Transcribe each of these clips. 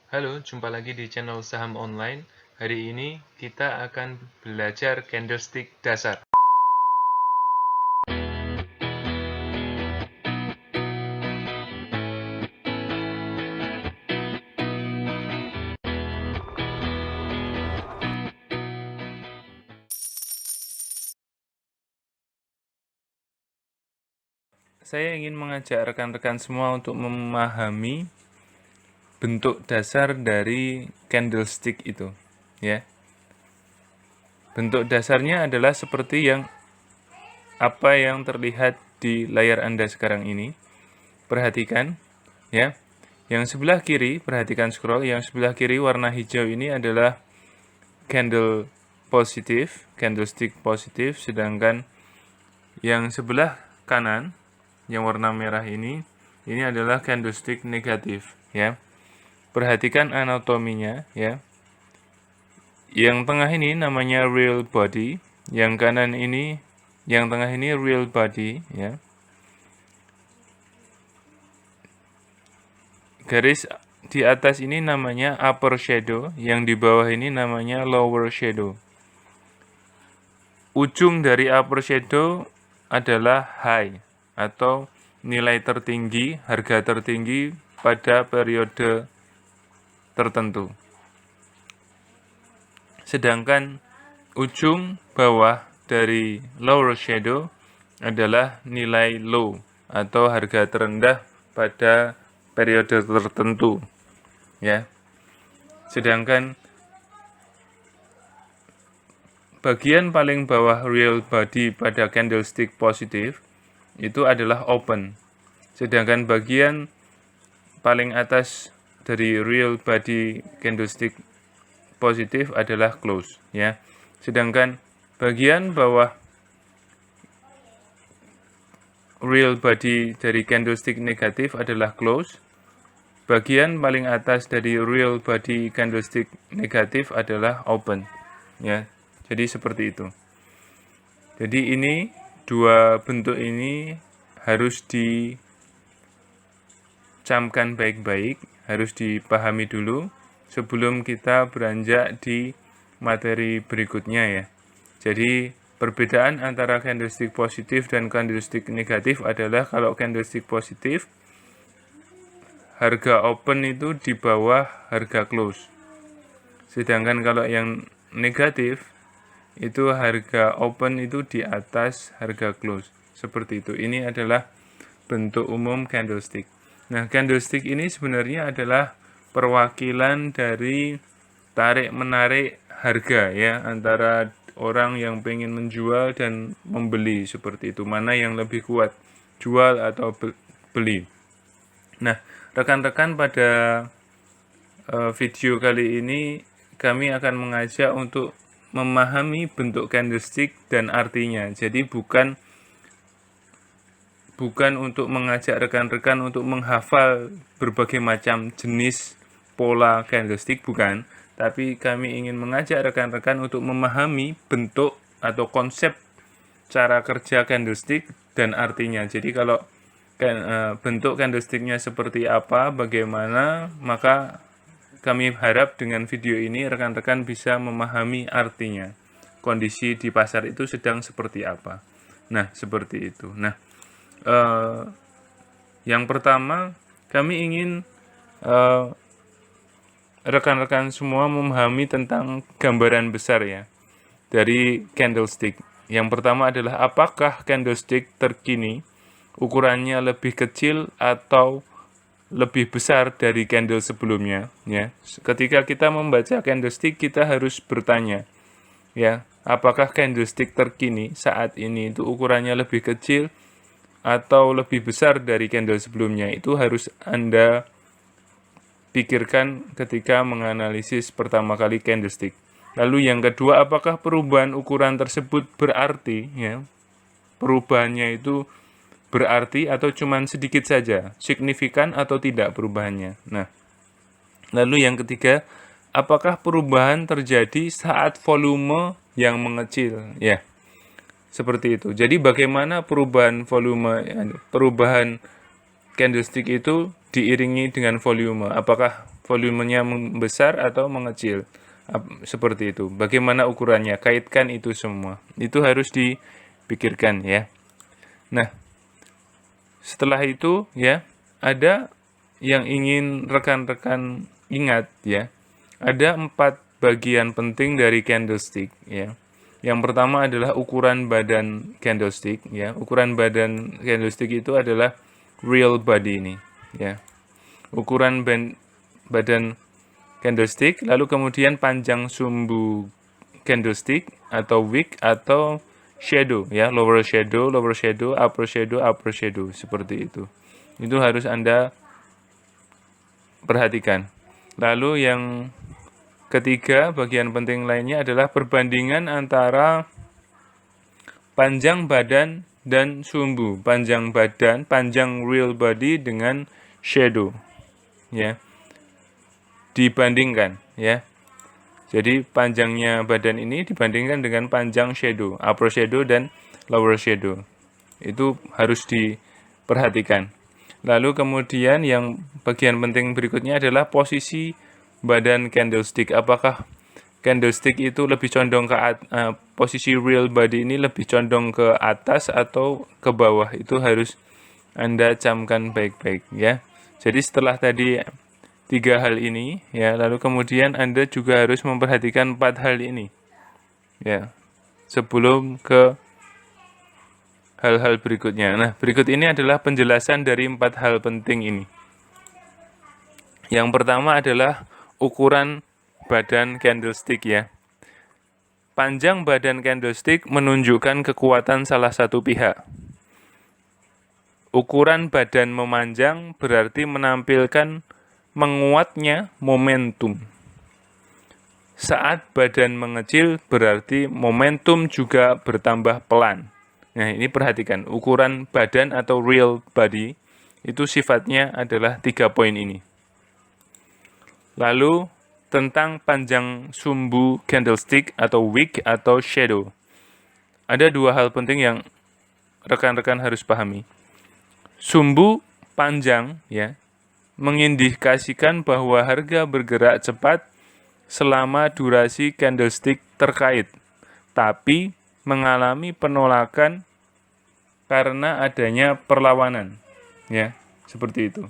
Halo, jumpa lagi di channel Saham Online. Hari ini kita akan belajar candlestick dasar. Saya ingin mengajak rekan-rekan semua untuk memahami bentuk dasar dari candlestick itu, ya. Bentuk dasarnya adalah seperti apa yang terlihat di layar Anda sekarang ini. Perhatikan, ya. Yang sebelah kiri, perhatikan scroll, yang sebelah kiri warna hijau ini adalah candlestick positif, sedangkan yang sebelah kanan, yang warna merah ini adalah candlestick negatif, ya. Perhatikan anatominya, ya. Yang tengah ini namanya real body, yang kanan ini, yang tengah ini real body, ya. Garis di atas ini namanya upper shadow, yang di bawah ini namanya lower shadow. Ujung dari upper shadow adalah high atau nilai tertinggi, harga tertinggi pada periode tertentu. Sedangkan ujung bawah dari lower shadow adalah nilai low atau harga terendah pada periode tertentu, ya. Sedangkan bagian paling bawah real body pada candlestick positif itu adalah open. Sedangkan bagian paling atas dari real body candlestick positif adalah close, ya. Sedangkan bagian bawah real body dari candlestick negatif adalah close. Bagian paling atas dari real body candlestick negatif adalah open, ya. Jadi seperti itu. Jadi ini dua bentuk ini harus dicamkan baik-baik, harus dipahami dulu sebelum kita beranjak di materi berikutnya, ya. Jadi perbedaan antara candlestick positif dan candlestick negatif adalah kalau candlestick positif harga open itu di bawah harga close. Sedangkan kalau yang negatif itu harga open itu di atas harga close. Seperti itu. Ini adalah bentuk umum candlestick. Nah, candlestick ini sebenarnya adalah perwakilan dari tarik-menarik harga, ya, antara orang yang pengen menjual dan membeli, seperti itu. Mana yang lebih kuat, jual atau beli. Nah, rekan-rekan, pada video kali ini kami akan mengajak untuk memahami bentuk candlestick dan artinya. Jadi bukan untuk mengajak rekan-rekan untuk menghafal berbagai macam jenis pola candlestick, bukan. Tapi kami ingin mengajak rekan-rekan untuk memahami bentuk atau konsep cara kerja candlestick dan artinya. Jadi kalau bentuk candlesticknya seperti apa, bagaimana, maka kami harap dengan video ini rekan-rekan bisa memahami artinya. Kondisi di pasar itu sedang seperti apa. Nah, seperti itu. Nah, yang pertama, kami ingin rekan-rekan semua memahami tentang gambaran besar, ya, dari candlestick. Yang pertama adalah apakah candlestick terkini ukurannya lebih kecil atau lebih besar dari candle sebelumnya, ya. Ketika kita membaca candlestick, kita harus bertanya, ya, apakah candlestick terkini saat ini itu ukurannya lebih kecil atau lebih besar dari candle sebelumnya. Itu harus Anda pikirkan ketika menganalisis pertama kali candlestick. Lalu yang kedua, apakah perubahan ukuran tersebut berarti, ya, perubahannya itu berarti atau cuman sedikit saja, signifikan atau tidak perubahannya. Nah, lalu yang ketiga, apakah perubahan terjadi saat volume yang mengecil, ya. Seperti itu. Jadi bagaimana perubahan volume, perubahan candlestick itu diiringi dengan volume. Apakah volumenya membesar atau mengecil. Seperti itu. Bagaimana ukurannya? Kaitkan itu semua. Itu harus dipikirkan ya. Nah, setelah itu ya, ada yang ingin rekan-rekan ingat ya. Ada 4 bagian penting dari candlestick ya. Yang pertama adalah ukuran badan candlestick ya. Ukuran badan candlestick itu adalah real body ini ya. Ukuran badan candlestick, lalu kemudian panjang sumbu candlestick atau wick atau shadow ya, lower shadow, upper shadow, seperti itu. Itu harus Anda perhatikan. Lalu yang ketiga, bagian penting lainnya adalah perbandingan antara panjang badan dan sumbu. Panjang badan, panjang real body dengan shadow. Ya. Dibandingkan, ya. Jadi panjangnya badan ini dibandingkan dengan panjang shadow, upper shadow dan lower shadow. Itu harus diperhatikan. Lalu kemudian yang bagian penting berikutnya adalah posisi badan candlestick. Apakah candlestick itu lebih condong ke posisi real body ini lebih condong ke atas atau ke bawah? Itu harus Anda camkan baik-baik ya. Jadi setelah tadi 3 hal ini ya, lalu kemudian Anda juga harus memperhatikan 4 hal ini ya, sebelum ke hal-hal berikutnya. Nah, berikut ini adalah penjelasan dari 4 hal penting ini. Yang pertama adalah ukuran badan candlestick ya. Panjang badan candlestick menunjukkan kekuatan salah satu pihak. Ukuran badan memanjang berarti menampilkan menguatnya momentum. Saat badan mengecil berarti momentum juga bertambah pelan. Nah, ini perhatikan, ukuran badan atau real body itu sifatnya adalah 3 poin ini. Lalu tentang panjang sumbu candlestick atau wick atau shadow. Ada 2 hal penting yang rekan-rekan harus pahami. Sumbu panjang ya, mengindikasikan bahwa harga bergerak cepat selama durasi candlestick terkait, tapi mengalami penolakan karena adanya perlawanan, ya, seperti itu.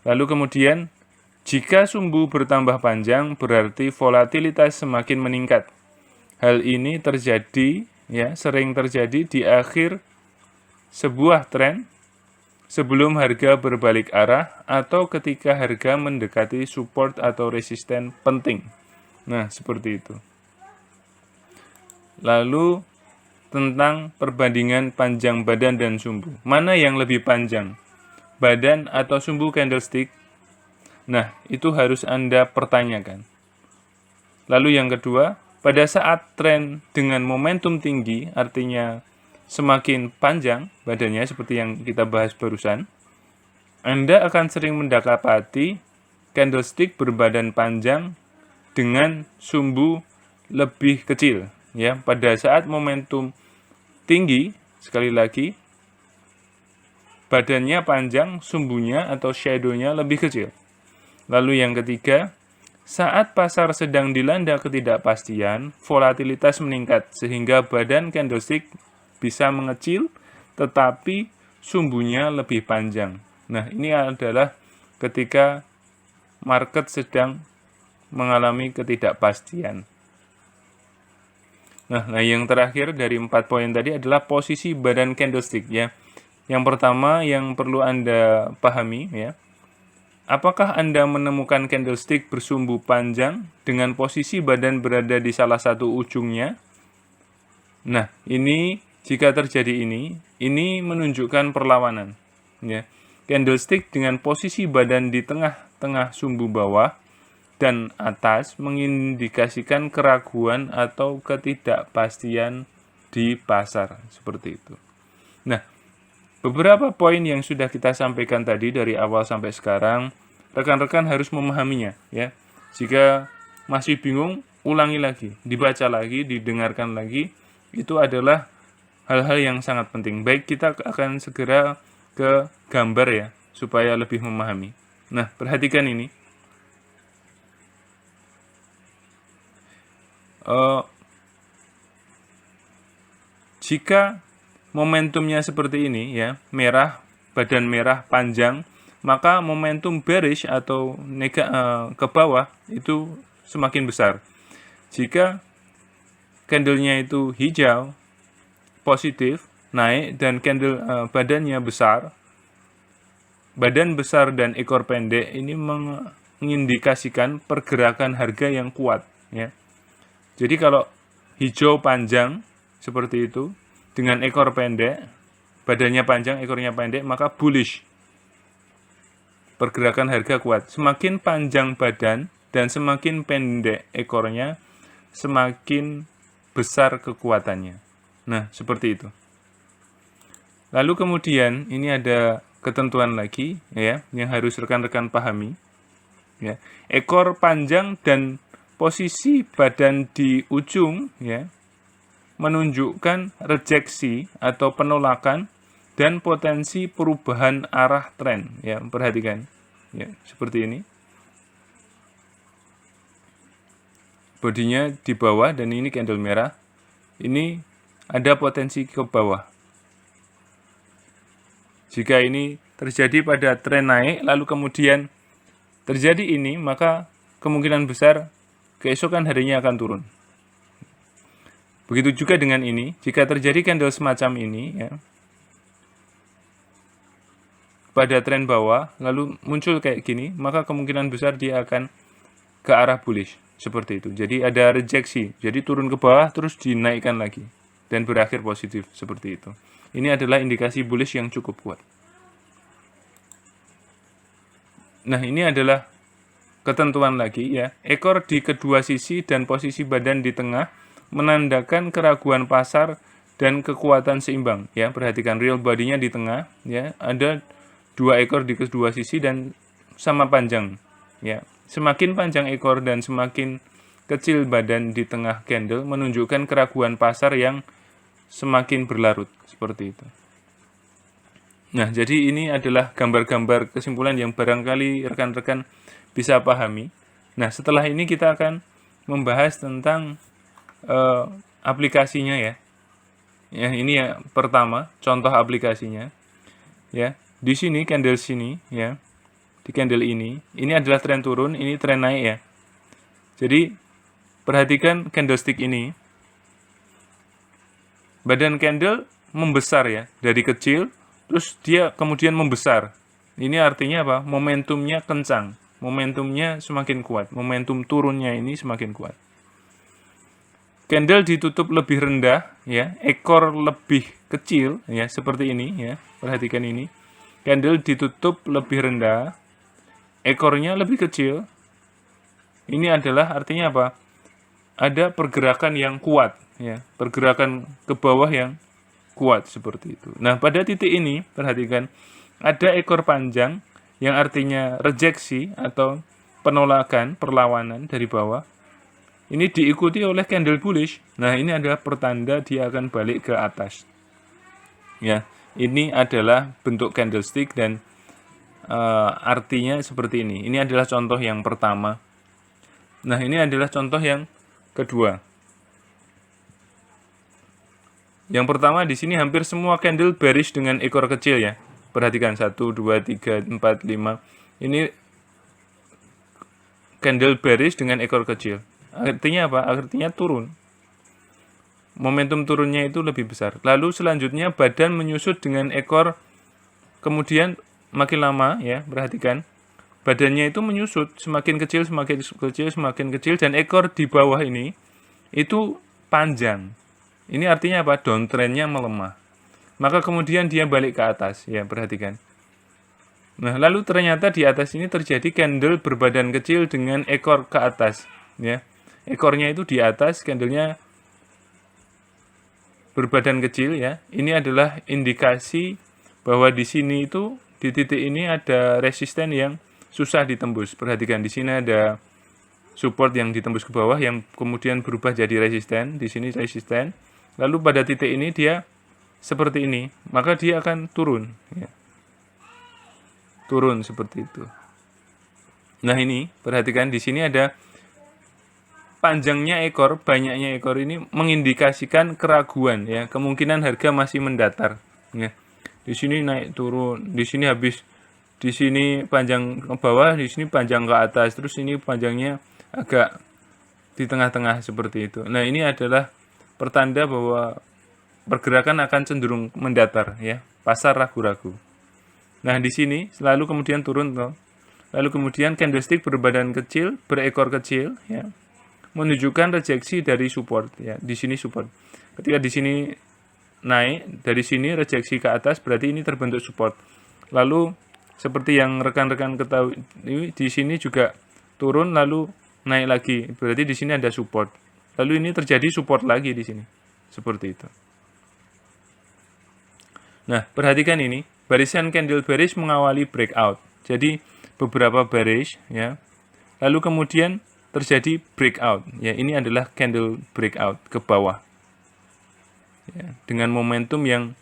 Lalu kemudian, jika sumbu bertambah panjang, berarti volatilitas semakin meningkat. Hal ini terjadi, ya, sering terjadi di akhir sebuah tren, sebelum harga berbalik arah atau ketika harga mendekati support atau resisten penting. Nah, seperti itu. Lalu tentang perbandingan panjang badan dan sumbu. Mana yang lebih panjang? Badan atau sumbu candlestick? Nah, itu harus Anda pertanyakan. Lalu yang kedua, pada saat tren dengan momentum tinggi, artinya semakin panjang badannya seperti yang kita bahas barusan, Anda akan sering mendapati candlestick berbadan panjang dengan sumbu lebih kecil ya. Pada saat momentum tinggi, sekali lagi badannya panjang, sumbunya atau shadow-nya lebih kecil. Lalu yang ketiga, saat pasar sedang dilanda ketidakpastian, volatilitas meningkat sehingga badan candlestick bisa mengecil, tetapi sumbunya lebih panjang. Nah, ini adalah ketika market sedang mengalami ketidakpastian. Nah, yang terakhir dari 4 poin tadi adalah posisi badan candlestick ya. Yang pertama yang perlu Anda pahami ya, apakah Anda menemukan candlestick bersumbu panjang dengan posisi badan berada di salah satu ujungnya? Nah, ini jika terjadi ini menunjukkan perlawanan. Ya. Candlestick dengan posisi badan di tengah-tengah sumbu bawah dan atas mengindikasikan keraguan atau ketidakpastian di pasar. Seperti itu. Nah, beberapa poin yang sudah kita sampaikan tadi dari awal sampai sekarang, rekan-rekan harus memahaminya. Ya. Jika masih bingung, ulangi lagi, dibaca lagi, didengarkan lagi. Itu adalah hal-hal yang sangat penting. Baik, kita akan segera ke gambar ya, supaya lebih memahami. Nah, perhatikan ini. Jika momentumnya seperti ini ya, merah, badan merah panjang, maka momentum bearish atau ke bawah itu semakin besar. Jika candlenya itu hijau, positif, naik, dan candle badannya besar, badan besar dan ekor pendek, ini mengindikasikan pergerakan harga yang kuat ya. Jadi kalau hijau panjang seperti itu dengan ekor pendek, badannya panjang, ekornya pendek, maka bullish. Pergerakan harga kuat. Semakin panjang badan dan semakin pendek ekornya, semakin besar kekuatannya. Nah, seperti itu. Lalu kemudian ini ada ketentuan lagi ya yang harus rekan-rekan pahami. Ya. Ekor panjang dan posisi badan di ujung ya menunjukkan rejeksi atau penolakan dan potensi perubahan arah tren ya, perhatikan ya, seperti ini. Bodinya di bawah dan ini candle merah. Ini ada potensi ke bawah. Jika ini terjadi pada tren naik lalu kemudian terjadi ini, maka kemungkinan besar keesokan harinya akan turun. Begitu juga dengan ini, jika terjadi candle semacam ini ya, pada tren bawah lalu muncul kayak gini, maka kemungkinan besar dia akan ke arah bullish seperti itu. Jadi ada rejeksi, jadi turun ke bawah terus dinaikkan lagi dan berakhir positif seperti itu. Ini adalah indikasi bullish yang cukup kuat. Nah, ini adalah ketentuan lagi ya. Ekor di kedua sisi dan posisi badan di tengah menandakan keraguan pasar dan kekuatan seimbang ya. Perhatikan real body-nya di tengah ya. Ada dua ekor di kedua sisi dan sama panjang ya. Semakin panjang ekor dan semakin kecil badan di tengah candle menunjukkan keraguan pasar yang semakin berlarut seperti itu. Nah, jadi ini adalah gambar-gambar kesimpulan yang barangkali rekan-rekan bisa pahami. Nah, setelah ini kita akan membahas tentang aplikasinya ya. Ya, ini ya pertama, contoh aplikasinya. Ya, di sini candle sini ya. Di candle ini adalah tren turun, ini tren naik ya. Jadi perhatikan candlestick ini. Badan candle membesar ya, dari kecil terus dia kemudian membesar. Ini artinya apa? Momentumnya kencang. Momentumnya semakin kuat. Momentum turunnya ini semakin kuat. Candle ditutup lebih rendah ya, ekor lebih kecil ya, seperti ini ya. Perhatikan ini. Candle ditutup lebih rendah, ekornya lebih kecil. Ini adalah artinya apa? Ada pergerakan yang kuat ya, pergerakan ke bawah yang kuat seperti itu. Nah, pada titik ini perhatikan ada ekor panjang yang artinya rejeksi atau penolakan, perlawanan dari bawah. Ini diikuti oleh candle bullish. Nah, ini adalah pertanda dia akan balik ke atas. Ya, ini adalah bentuk candlestick dan artinya seperti ini. Ini adalah contoh yang pertama. Nah, ini adalah contoh yang kedua. Yang pertama di sini hampir semua candle bearish dengan ekor kecil ya. Perhatikan 1, 2, 3, 4, 5. Ini candle bearish dengan ekor kecil. Artinya apa? Artinya turun. Momentum turunnya itu lebih besar. Lalu selanjutnya badan menyusut dengan ekor, kemudian makin lama ya, perhatikan. Badannya itu menyusut, semakin kecil, semakin kecil, semakin kecil, dan ekor di bawah ini itu panjang. Ini artinya apa? Downtrendnya melemah. Maka kemudian dia balik ke atas. Ya, perhatikan. Nah, lalu ternyata di atas ini terjadi candle berbadan kecil dengan ekor ke atas. Ya, ekornya itu di atas, candlenya berbadan kecil ya. Ini adalah indikasi bahwa di sini itu di titik ini ada resisten yang susah ditembus. Perhatikan di sini ada support yang ditembus ke bawah yang kemudian berubah jadi resisten. Di sini resisten. Lalu pada titik ini dia seperti ini, maka dia akan turun ya. Turun seperti itu. Nah, ini perhatikan di sini ada panjangnya ekor, banyaknya ekor ini mengindikasikan keraguan ya, kemungkinan harga masih mendatar ya. Di sini naik turun, di sini habis, di sini panjang ke bawah, di sini panjang ke atas, terus ini panjangnya agak di tengah-tengah seperti itu. Nah, ini adalah pertanda bahwa pergerakan akan cenderung mendatar ya. Pasar ragu-ragu. Nah, di sini selalu kemudian turun toh. Lalu kemudian candlestick berbadan kecil, berekor kecil ya, menunjukkan rejeksi dari support ya. Di sini support. Ketika di sini naik, dari sini rejeksi ke atas, berarti ini terbentuk support. Lalu seperti yang rekan-rekan ketahui, di sini juga turun lalu naik lagi. Berarti di sini ada support. Lalu ini terjadi support lagi di sini. Seperti itu. Nah, perhatikan ini, barisan candle bearish mengawali breakout. Jadi beberapa bearish ya. Lalu kemudian terjadi breakout. Ya, ini adalah candle breakout ke bawah. Ya, dengan momentum yang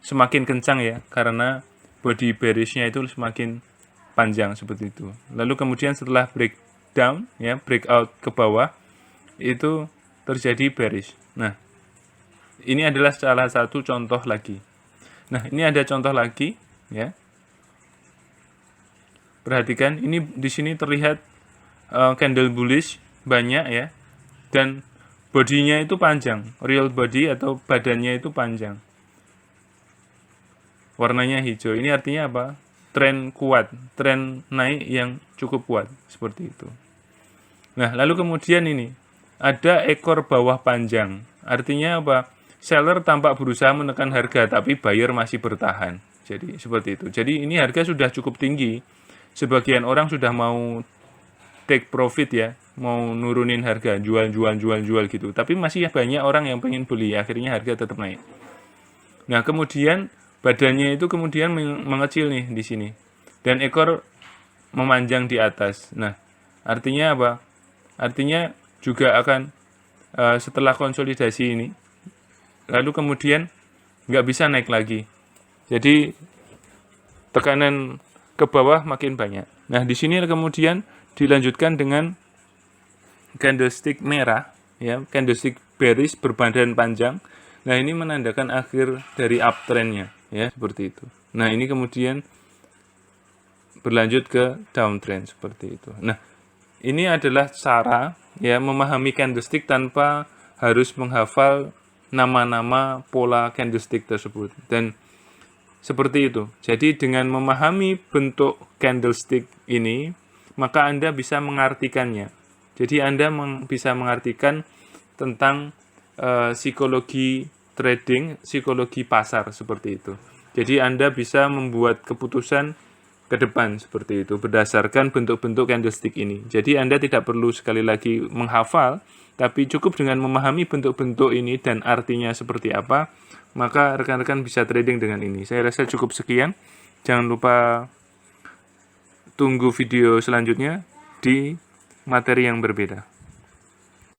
semakin kencang ya, karena body bearish-nya itu semakin panjang seperti itu. Lalu kemudian setelah breakdown ya, breakout ke bawah, itu terjadi bearish. Nah, ini adalah salah satu contoh lagi. Nah, ini ada contoh lagi ya. Perhatikan, ini di sini terlihat candle bullish banyak ya, dan bodinya itu panjang, real body atau badannya itu panjang. Warnanya hijau. Ini artinya apa? Tren kuat, tren naik yang cukup kuat seperti itu. Nah, lalu kemudian ini ada ekor bawah panjang. Artinya apa? Seller tampak berusaha menekan harga, tapi buyer masih bertahan. Jadi seperti itu. Jadi ini harga sudah cukup tinggi. Sebagian orang sudah mau take profit ya, mau nurunin harga, jual gitu. Tapi masih banyak orang yang pengen beli, akhirnya harga tetap naik. Nah, kemudian badannya itu kemudian mengecil nih di sini. Dan ekor memanjang di atas. Nah, artinya apa? Artinya juga akan setelah konsolidasi ini, lalu kemudian nggak bisa naik lagi. Jadi tekanan ke bawah makin banyak. Nah, di sini kemudian dilanjutkan dengan candlestick merah, ya, candlestick bearish berbadan panjang. Nah, ini menandakan akhir dari uptrendnya, ya, seperti itu. Nah, ini kemudian berlanjut ke downtrend seperti itu. Nah, ini adalah cara ya memahami candlestick tanpa harus menghafal nama-nama pola candlestick tersebut. Dan seperti itu. Jadi dengan memahami bentuk candlestick ini, maka Anda bisa mengartikannya. Jadi Anda bisa mengartikan tentang psikologi trading, psikologi pasar seperti itu. Jadi Anda bisa membuat keputusan ke depan seperti itu berdasarkan bentuk-bentuk candlestick ini. Jadi Anda tidak perlu sekali lagi menghafal, tapi cukup dengan memahami bentuk-bentuk ini dan artinya seperti apa, maka rekan-rekan bisa trading dengan ini. Saya rasa cukup sekian. Jangan lupa tunggu video selanjutnya di materi yang berbeda.